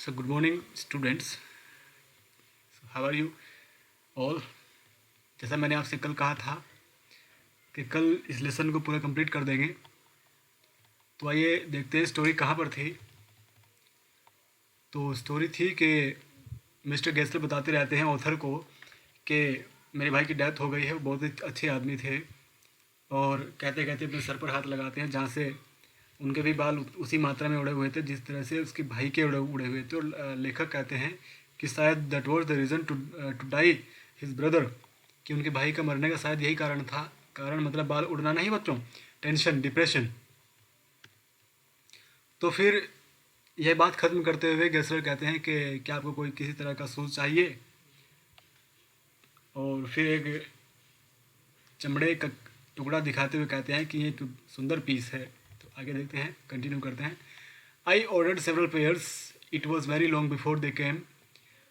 So good morning students. So how are you all? जैसा मैंने आपसे कल कहा था कि कल इस लेसन को पूरा कंप्लीट कर देंगे, तो आइए देखते हैं स्टोरी कहाँ पर थी। तो स्टोरी थी कि मिस्टर गेस्लर बताते रहते हैं ऑथर को कि मेरे भाई की डेथ हो गई है। वो बहुत ही अच्छे आदमी थे, और कहते कहते अपने सर पर हाथ लगाते हैं जहाँ से उनके भी बाल उसी मात्रा में उड़े हुए थे जिस तरह से उसके भाई के उड़े हुए थे। और लेखक कहते हैं कि शायद that was the reason to die his brother, कि उनके भाई का मरने का शायद यही कारण था। कारण मतलब बाल उड़ना नहीं बच्चों, टेंशन, डिप्रेशन। तो फिर यह बात ख़त्म करते हुए गेस्लर कहते हैं कि क्या आपको कोई किसी तरह का शूज़ चाहिए, और फिर एक चमड़े का टुकड़ा दिखाते हुए कहते हैं कि ये एक सुंदर पीस है। तो आगे देखते हैं, कंटिन्यू करते हैं। I ordered several pairs, it was very long before they came,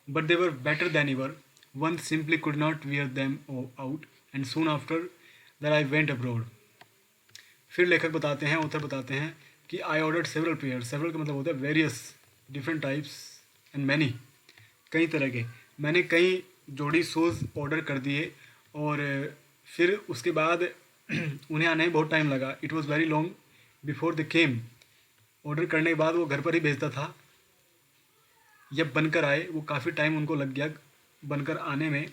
but they were better than ever, one simply could not wear them out, and soon after that I went abroad. फिर लेखक बताते हैं, author बताते हैं कि I ordered several pair, several का मतलब होता है various, different types and many, कई तरह के। मैंने कई जोड़ी शूज़ ऑर्डर कर दिए, और फिर उसके बाद उन्हें आने में बहुत टाइम लगा। It was very long before the came, order करने के बाद वो घर पर ही भेजता था। जब बनकर आए वो काफ़ी टाइम उनको लग गया बनकर आने में,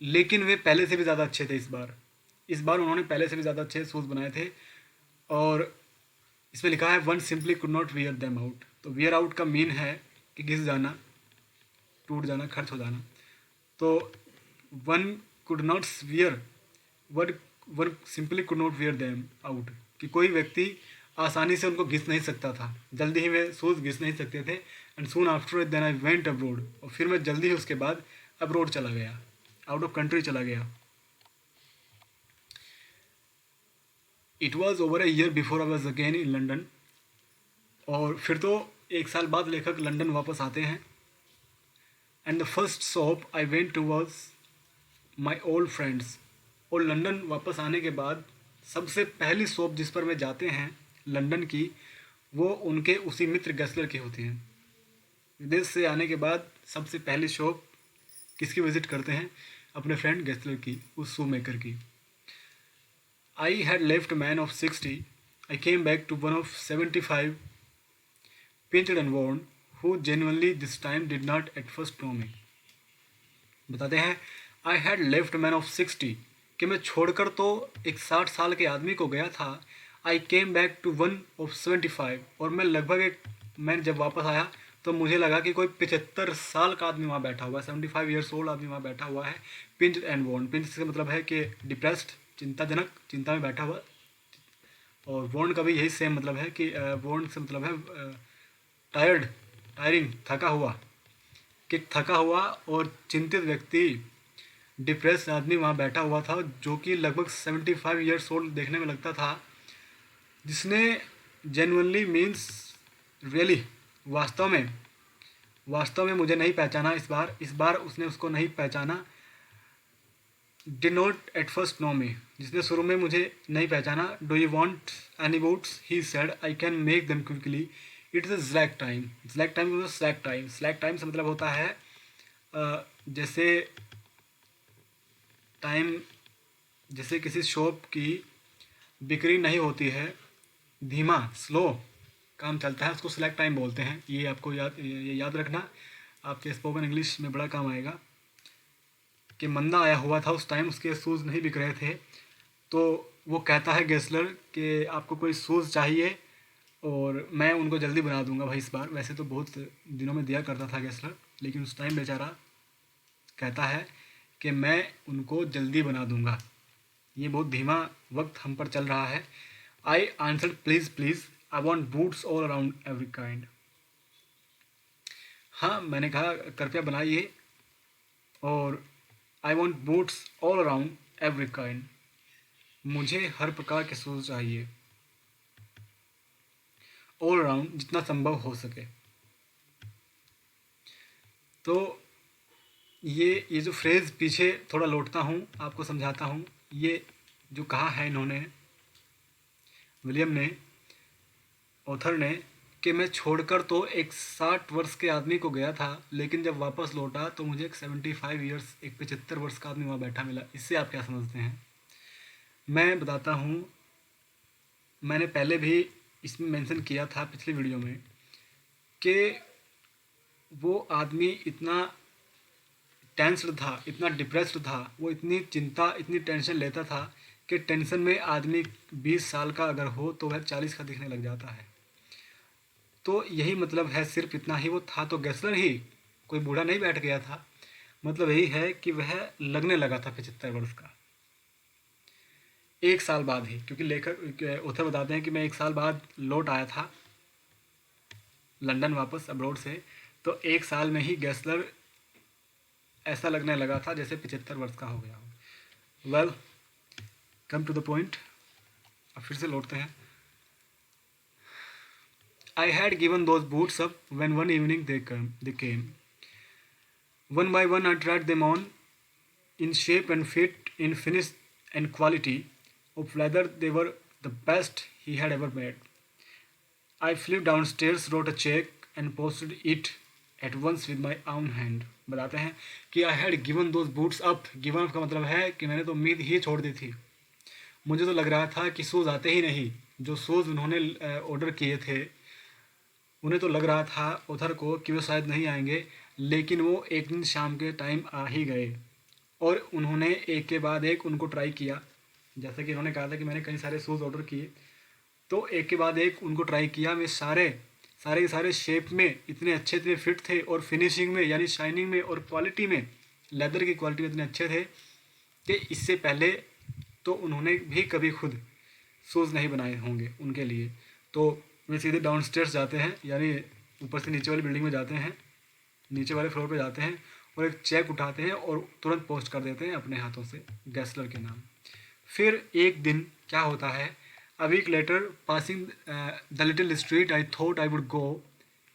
लेकिन वे पहले से भी ज़्यादा अच्छे थे। इस बार उन्होंने पहले से भी ज़्यादा अच्छे शूज़ बनाए थे। और इसमें लिखा है one simply could not wear them out. तो वियर आउट का मीन है कि घिस जाना, टूट जाना, खर्च हो जाना। तो one could not wear, one one simply could not wear them out, कि कोई व्यक्ति आसानी से उनको घिस नहीं सकता था, जल्दी ही वे शूज़ घिस नहीं सकते थे। And soon after then I went abroad, और फिर मैं जल्दी ही उसके बाद अब्रोड चला गया, आउट ऑफ कंट्री चला गया। It was over a year before I was again in London, और फिर तो एक साल बाद लेखक लंदन वापस आते हैं। And the first shop I went to was my old friends, और लंदन वापस आने के बाद सबसे पहली शॉप जिस पर मैं जाते हैं लंदन की, वो उनके उसी मित्र गेस्लर की होती है। विदेश से आने के बाद सबसे पहली शॉप किसकी विजिट करते हैं? अपने फ्रेंड गेस्लर की, उस शू मेकर की। I had left man of 60, I came back to one of 75, painted and worn, who genuinely this time did not at first know me। बताते हैं आई हैड लेफ्ट मैन ऑफ 60, कि मैं छोड़कर तो एक 60 साल के आदमी को गया था। I came back to one of 75, और मैं जब वापस आया तो मुझे लगा कि कोई 75 साल का आदमी वहाँ बैठा हुआ है, 75 ईयर्स ओल्ड आदमी वहाँ बैठा हुआ है। पिंच एंड वॉर्न, पिंच से मतलब है कि डिप्रेस्ड, चिंताजनक, चिंता में बैठा हुआ। और वॉर्न का भी यही सेम मतलब है कि वॉर्न से मतलब है टायरिंग, थका हुआ, कि थका हुआ और चिंतित व्यक्ति, डिप्रेस आदमी वहाँ बैठा हुआ था, जो कि लगभग 75 ईयर्स ओल्ड देखने में लगता था, जिसने जेन्युइनली मीन्स रियली, वास्तव में मुझे नहीं पहचाना। इस बार उसने उसको नहीं पहचाना। Did not at first know me, जिसने शुरू में मुझे नहीं पहचाना। Do you want any boots, he said, I can make them quickly, it is a slack time. Slack time से मतलब होता है जैसे टाइम, जैसे किसी शॉप की बिक्री नहीं होती है, धीमा, स्लो काम चलता है, उसको स्लैक टाइम बोलते हैं। ये आपको याद रखना, आपके स्पोकन इंग्लिश में बड़ा काम आएगा। कि मंदा आया हुआ था उस टाइम, उसके शूज़ नहीं बिक रहे थे। तो वो कहता है गेस्लर कि आपको कोई शूज़ चाहिए और मैं उनको जल्दी बना दूंगा भाई इस बार। वैसे तो बहुत दिनों में दिया करता था गेस्लर, लेकिन उस टाइम बेचारा कहता है कि मैं उनको जल्दी बना दूंगा, ये बहुत धीमा वक्त हम पर चल रहा है। I answered please please, I want boots all around every kind. हाँ, मैंने कहा कृपया बनाइए, और I want boots all around every kind, मुझे हर प्रकार के शूज़ चाहिए, ऑल अराउंड, जितना संभव हो सके। तो ये जो फ्रेज़ पीछे थोड़ा लौटता हूँ, आपको समझाता हूँ। ये जो कहा है इन्होंने, विलियम ने, ऑथर ने, कि मैं छोड़कर तो एक 60 वर्ष के आदमी को गया था, लेकिन जब वापस लौटा तो मुझे एक 75 ईयर्स, एक 75 वर्ष का आदमी वहाँ बैठा मिला। इससे आप क्या समझते हैं? मैं बताता हूँ। मैंने पहले भी इसमें मेंशन किया था पिछली वीडियो में कि वो आदमी इतना टेंस्ड था, इतना डिप्रेस्ड था, वो इतनी चिंता, इतनी टेंशन लेता था कि टेंशन में आदमी 20 साल का अगर हो तो वह 40 का दिखने लग जाता है। तो यही मतलब है, सिर्फ इतना ही वो था। तो गेस्लर ही कोई बूढ़ा नहीं बैठ गया था, मतलब यही है कि वह लगने लगा था 75 वर्ष का एक साल बाद ही। क्योंकि लेखक ऑथर बताते हैं कि मैं एक साल बाद लौट आया था लंदन वापस अब्रॉड से, तो एक साल में ही गेस्लर ऐसा लगने लगा था जैसे 75 वर्ष का हो गया हो। Well, come to the point. अब फिर से लौटते हैं। I had given those boots up when one evening they came. One by one I tried them on, in shape and fit, in finish and quality of leather. They were the best he had ever made. I flew downstairs, wrote a check and posted it at once with my own hand. बताते हैं कि I had given those boots up. Given up का मतलब है कि मैंने तो उम्मीद ही छोड़ दी थी। मुझे तो लग रहा था कि शूज़ आते ही नहीं। जो शूज़ उन्होंने ऑर्डर किए थे, उन्हें तो लग रहा था उधर को कि वो शायद नहीं आएंगे, लेकिन वो एक दिन शाम के टाइम आ ही गए। और उन्होंने एक के बाद एक उनको ट्राई किया। जैसे कि उन्होंने कहा था कि मैंने कई सारे शूज़ ऑर्डर किए, तो एक के बाद एक उनको ट्राई किया। वे सारे के सारे शेप में इतने अच्छे, इतने फिट थे, और फिनिशिंग में यानी शाइनिंग में और क्वालिटी में, लेदर की क्वालिटी में इतने अच्छे थे कि इससे पहले तो उन्होंने भी कभी खुद शूज़ नहीं बनाए होंगे उनके लिए। तो वे सीधे डाउनस्टेयर्स जाते हैं, यानी ऊपर से नीचे वाली बिल्डिंग में जाते हैं, नीचे वाले फ्लोर पे जाते हैं और एक चेक उठाते हैं और तुरंत पोस्ट कर देते हैं अपने हाथों से गेस्लर के नाम। फिर एक दिन क्या होता है, a week later, passing the little street, I thought I would go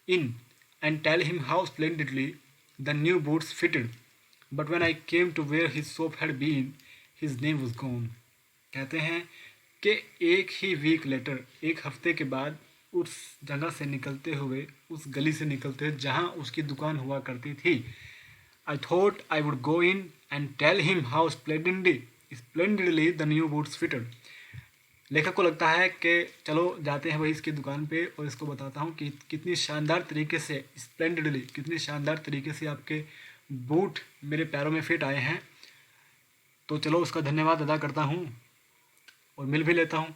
in and tell him how splendidly the new boots fitted, but when I came to where his shop had been, his name was gone. कहते हैं कि एक ही week later, एक हफ्ते के बाद, उस जगह से निकलते हुए, उस गली से निकलते हुए जहाँ उसकी दुकान हुआ करती थी, I thought I would go in and tell him how splendidly the new boots fitted. लेखक को लगता है कि चलो जाते हैं वही इसकी दुकान पे और इसको बताता हूँ कि कितनी शानदार तरीके से, स्प्लेंडिडली, कितनी शानदार तरीके से आपके बूट मेरे पैरों में फिट आए हैं। तो चलो उसका धन्यवाद अदा करता हूँ और मिल भी लेता हूँ।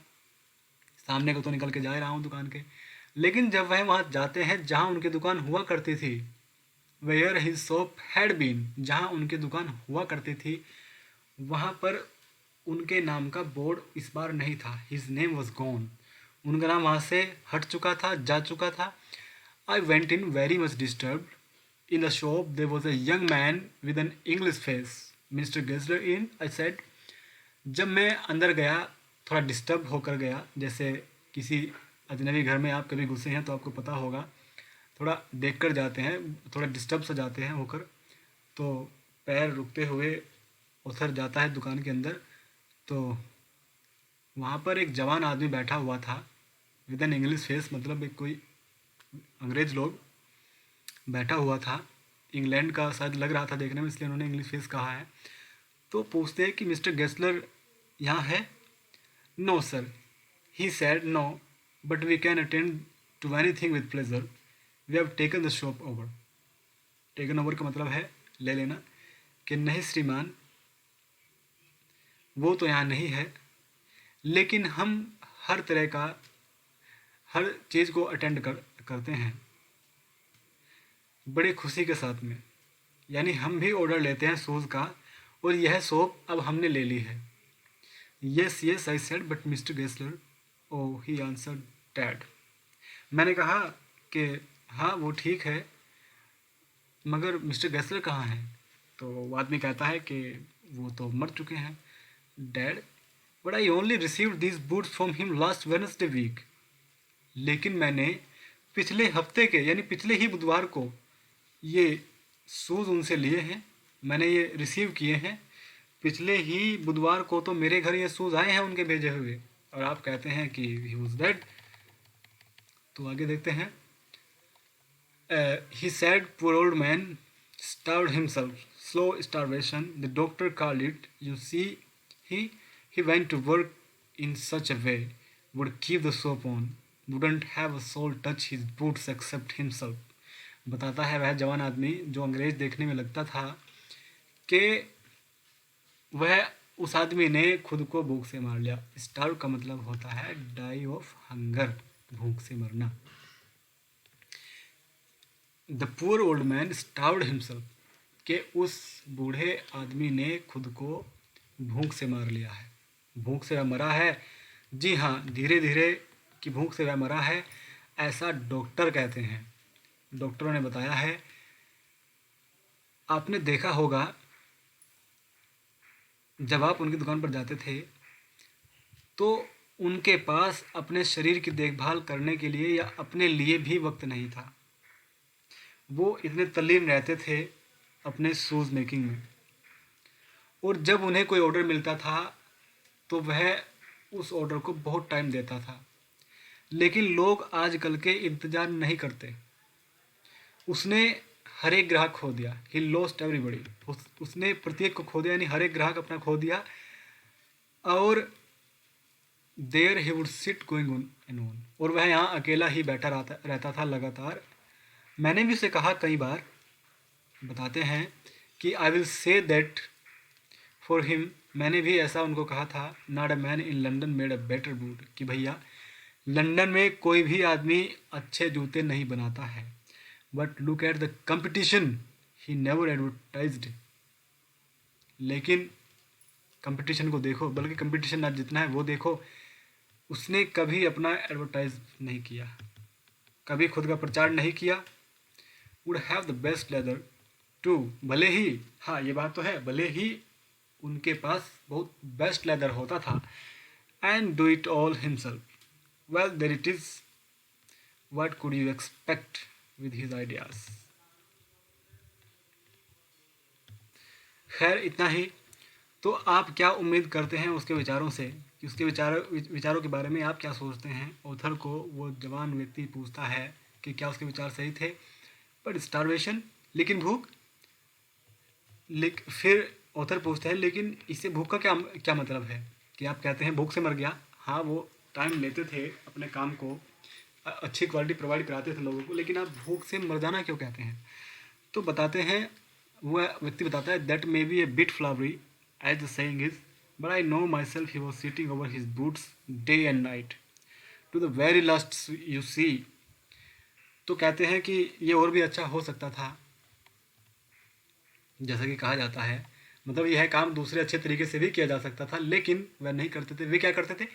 सामने को तो निकल के जा ही रहा हूँ दुकान के, लेकिन जब वह वहाँ जाते हैं जहाँ उनकी दुकान हुआ करती थी, where his shop had been, जहाँ उनकी दुकान हुआ करती थी, वहाँ पर उनके नाम का बोर्ड इस बार नहीं था। हिज नेम वॉज गॉन, उनका नाम वहाँ से हट चुका था, जा चुका था। I went in very much disturbed. In the shop there was a young man with an English face. Mister Gessler in, I said. जब मैं अंदर गया, थोड़ा डिस्टर्ब होकर गया, जैसे किसी अजनबी घर में आप कभी घुसे हैं तो आपको पता होगा, थोड़ा देख कर जाते हैं, थोड़ा डिस्टर्ब से जाते हैं होकर, तो पैर रुकते हुए उतर जाता है दुकान के अंदर। तो वहाँ पर एक जवान आदमी बैठा हुआ था विद एन इंग्लिश फेस, मतलब एक कोई अंग्रेज लोग बैठा हुआ था। इंग्लैंड का शायद लग रहा था देखने में, इसलिए उन्होंने इंग्लिश फेस कहा है। तो पूछते हैं कि मिस्टर गेस्लर यहाँ है? No sir, he said. No, but we can attend to anything with pleasure. We have taken the shop over. Taken over का मतलब है ले लेना। कि नहीं श्रीमान, वो तो यहाँ नहीं है, लेकिन हम हर तरह का, हर चीज़ को अटेंड करते हैं बड़े खुशी के साथ में। यानी हम भी ऑर्डर लेते हैं शूज़ का, और यह शॉप अब हमने ले ली है। Yes yes, I said, but mister Gessler, oh, he answered, dead. मैंने कहा कि हाँ वो ठीक है, मगर मिस्टर गेस्लर कहाँ हैं? तो वो आदमी कहता है कि वो तो मर चुके हैं, dead, but I only received these boots from him last Wednesday week. लेकिन मैंने पिछले हफ्ते के, यानी पिछले ही बुधवार को ये शूज़ उनसे लिए हैं, मैंने ये रिसीव किए हैं। पिछले ही बुधवार को तो मेरे घर ये शूज़ आए हैं उनके भेजे हुए, और आप कहते हैं कि ही वाज डेड। तो आगे देखते हैं। He said, poor old man starved himself. Slow starvation, the doctor called it. You see, he went to work in such a way, would keep the soap on, wouldn't have a soul touch his boots except himself. बताता है वह जवान आदमी जो अंग्रेज देखने में लगता था कि वह उस आदमी ने खुद को भूख से मार लिया. स्टार्व का मतलब होता है डाई ऑफ हंगर, भूख से मरना. The poor old man starved himself, कि उस बूढ़े आदमी ने खुद को भूख से मार लिया है. भूख से वह मरा है. जी हाँ, धीरे धीरे कि भूख से वह मरा है, ऐसा डॉक्टर कहते हैं. डॉक्टरों ने बताया है. आपने देखा होगा जब आप उनकी दुकान पर जाते थे तो उनके पास अपने शरीर की देखभाल करने के लिए या अपने लिए भी वक्त नहीं था. वो इतने तल्लीन रहते थे अपने शूज़ मेकिंग में, और जब उन्हें कोई ऑर्डर मिलता था तो वह उस ऑर्डर को बहुत टाइम देता था. लेकिन लोग आजकल के इंतज़ार नहीं करते. उसने हर एक ग्राहक खो दिया. He lost everybody. उसने प्रत्येक को खो दिया, यानी हर एक ग्राहक अपना खो दिया. और there he would sit going on and on, और वह यहाँ अकेला ही बैठा रहता था लगातार. मैंने भी उसे कहा कई बार, बताते हैं कि I will say that for him. मैंने भी ऐसा उनको कहा था. Not a man in London made a better boot, कि भैया लंदन में कोई भी आदमी अच्छे जूते नहीं बनाता है. But look at the competition, he never advertised. लेकिन कंपटीशन को देखो, बल्कि कंपटीशन ना जितना है वो देखो. उसने कभी अपना एडवर्टाइज नहीं किया, कभी खुद का प्रचार नहीं किया. Would have the best leather too, भले ही, हाँ ये बात तो है, भले ही उनके पास बहुत बेस्ट लेदर होता था. And do it all himself. Well there it is. What could you expect with his ideas. खैर इतना ही. तो आप क्या उम्मीद करते हैं उसके विचारों से, कि उसके विचारों के बारे में आप क्या सोचते हैं. ऑथर को वो जवान व्यक्ति पूछता है कि क्या उसके विचार सही थे. बट स्टारवेशन, लेकिन भूख. फिर ऑथर पूछता है लेकिन इससे भूख का क्या क्या मतलब है. कि आप कहते हैं भूख से मर गया. हाँ, वो टाइम लेते थे अपने काम को, अच्छी क्वालिटी प्रोवाइड कराते थे लोगों को, लेकिन आप भूख से मर जाना क्यों कहते हैं. तो बताते हैं, वह व्यक्ति बताता है, that may be A bit flowery as the saying is, but I know myself he was sitting over his boots day and night to the very last you see. तो कहते हैं कि ये और भी अच्छा हो सकता था, जैसा कि कहा जाता है. मतलब यह काम दूसरे अच्छे तरीके से भी किया जा सकता था, लेकिन वह नहीं करते थे. वे क्या करते थे,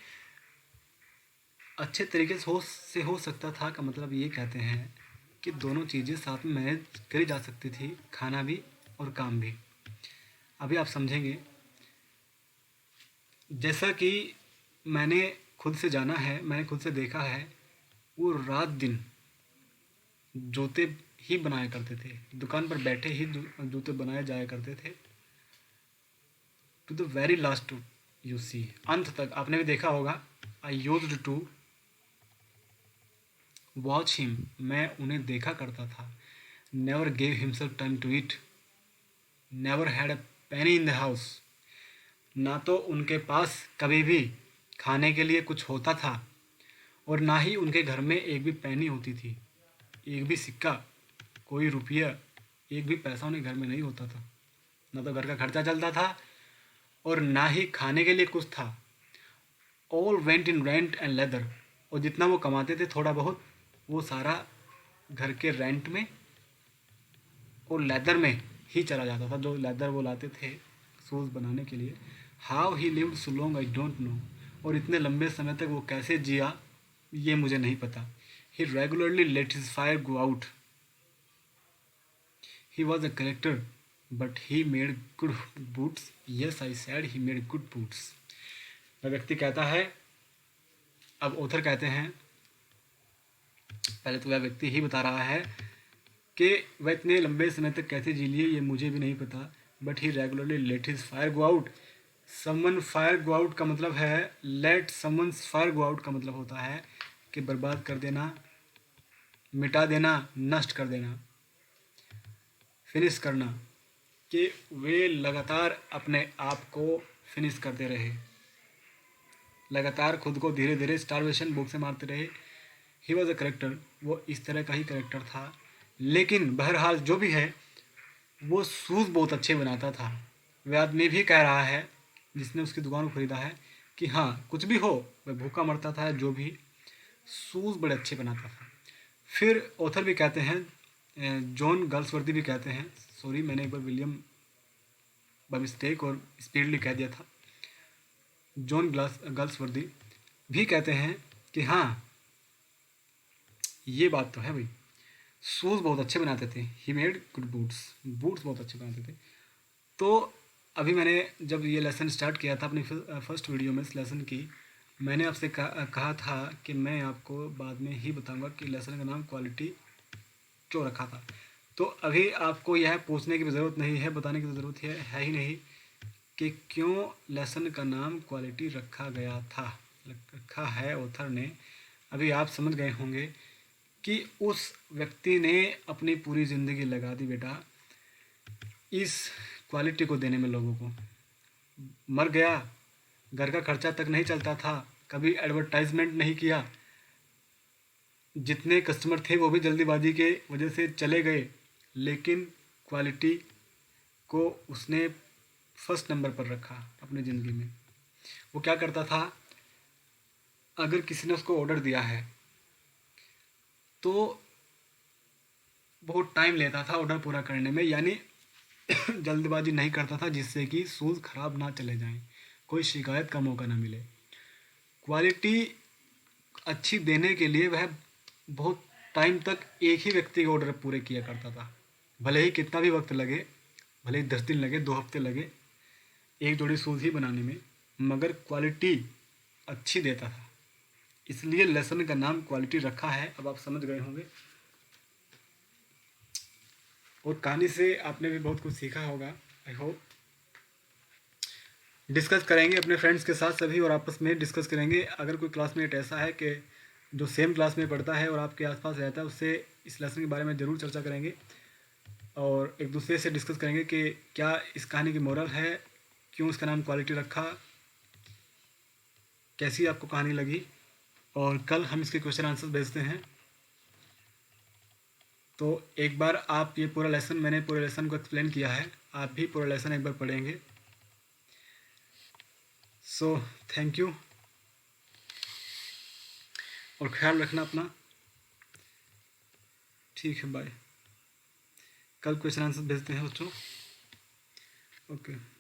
अच्छे तरीके से हो सकता था का मतलब ये कहते हैं कि दोनों चीज़ें साथ में मैनेज करी जा सकती थी, खाना भी और काम भी. अभी आप समझेंगे. जैसा कि मैंने खुद से जाना है, मैंने खुद से देखा है, वो रात दिन जूते ही बनाया करते थे. दुकान पर बैठे ही जूते बनाए जाया करते थे. To the very last you see, अंत तक. आपने भी देखा होगा. I used to watch him, मैं उन्हें देखा करता था. Never gave himself time to eat. Never had a penny in the house. ना तो उनके पास कभी भी खाने के लिए कुछ होता था, और ना ही उनके घर में एक भी पैनी होती थी, एक भी सिक्का, कोई रुपया, एक भी पैसा उन्हें घर में नहीं होता था. ना तो घर का खर्चा चलता था और ना ही खाने के लिए कुछ था. All went in rent and leather. और जितना वो कमाते थे थोड़ा बहुत, वो सारा घर के रेंट में और लेदर में ही चला जाता था. जो लेदर वो लाते थे शूज़ बनाने के लिए. How he lived so long I don't know. और इतने लंबे समय तक वो कैसे जिया ये मुझे नहीं पता. He regularly let his fire go out. He was a collector but he made good boots. Yes I said he made good boots. वह व्यक्ति कहता है, अब ऑथर कहते हैं, पहले तो वह व्यक्ति ही बता रहा है कि वह इतने लंबे समय तक कैसे जी लिए ये मुझे भी नहीं पता. But he regularly let his fire go out. Someone fire go out का मतलब है, let someone's fire go out का मतलब होता है कि बर्बाद कर देना, मिटा देना, नष्ट कर देना, फिनिश करना, कि वे लगातार अपने आप को फिनिश करते रहे, लगातार खुद को धीरे धीरे स्टारवेशन भूख से मारते रहे। ही वॉज अ करेक्टर, वो इस तरह का ही करेक्टर था। लेकिन बहरहाल जो भी है, वो शूज़ बहुत अच्छे बनाता था। वह आदमी भी कह रहा है जिसने उसकी दुकान को खरीदा है कि हाँ, कुछ भी हो, वह भूखा मरता था, जो भी शूज़ बड़े अच्छे बनाता था। फिर ऑथर भी कहते हैं, जॉन गर्ल्सवर्दी भी कहते हैं, सॉरी मैंने एक बार विलियम बाय मिस्टेक और स्पीडली कह दिया था, जॉन गर्ल्सवर्दी भी कहते हैं कि हाँ, ये बात तो है भाई, शूज़ बहुत अच्छे बनाते थे। ही मेड गुड बूट्स, बूट्स बहुत अच्छे बनाते थे। तो अभी मैंने जब ये लेसन स्टार्ट किया था अपनी फर्स्ट वीडियो में इस लेसन की, मैंने आपसे कहा था कि मैं आपको बाद में ही बताऊंगा कि लेसन का नाम क्वालिटी क्यों रखा था। तो अभी आपको यह पूछने की भी ज़रूरत नहीं है, बताने की ज़रूरत है ही नहीं कि क्यों लेसन का नाम क्वालिटी रखा गया था, रखा है ऑथर ने। अभी आप समझ गए होंगे कि उस व्यक्ति ने अपनी पूरी ज़िंदगी लगा दी बेटा इस क्वालिटी को देने में लोगों को। मर गया, घर का खर्चा तक नहीं चलता था, कभी एडवर्टाइजमेंट नहीं किया, जितने कस्टमर थे वो भी जल्दीबाजी के वजह से चले गए, लेकिन क्वालिटी को उसने फर्स्ट नंबर पर रखा अपनी ज़िंदगी में। वो क्या करता था, अगर किसी ने उसको ऑर्डर दिया है तो बहुत टाइम लेता था ऑर्डर पूरा करने में, यानी जल्दबाजी नहीं करता था जिससे कि शूज़ ख़राब ना चले जाएं, कोई शिकायत का मौका ना मिले। क्वालिटी अच्छी देने के लिए वह बहुत टाइम तक एक ही व्यक्ति के ऑर्डर पूरे किया करता था, भले ही कितना भी वक्त लगे, भले ही 10 दिन लगे, 2 हफ्ते लगे एक जोड़ी शूज़ ही बनाने में, मगर क्वालिटी अच्छी देता था। इसलिए लेसन का नाम क्वालिटी रखा है। अब आप समझ गए होंगे और कहानी से आपने भी बहुत कुछ सीखा होगा, आई होप। डिस्कस करेंगे अपने फ्रेंड्स के साथ सभी, और आपस में डिस्कस करेंगे। अगर कोई क्लासमेट ऐसा है कि जो सेम क्लास में पढ़ता है और आपके आसपास रहता है, उससे इस लेसन के बारे में ज़रूर चर्चा करेंगे और एक दूसरे से डिस्कस करेंगे कि क्या इस कहानी की मोरल है, क्यों इसका नाम क्वालिटी रखा, कैसी आपको कहानी लगी। और कल हम इसके क्वेश्चन आंसर भेजते हैं। तो एक बार आप ये पूरा लेसन, मैंने पूरे लेसन को एक्सप्लेन किया है, आप भी पूरा लेसन एक बार पढ़ेंगे। सो थैंक यू और ख्याल रखना अपना। ठीक है, बाय। कल क्वेश्चन आंसर भेजते हैं बच्चों। ओके।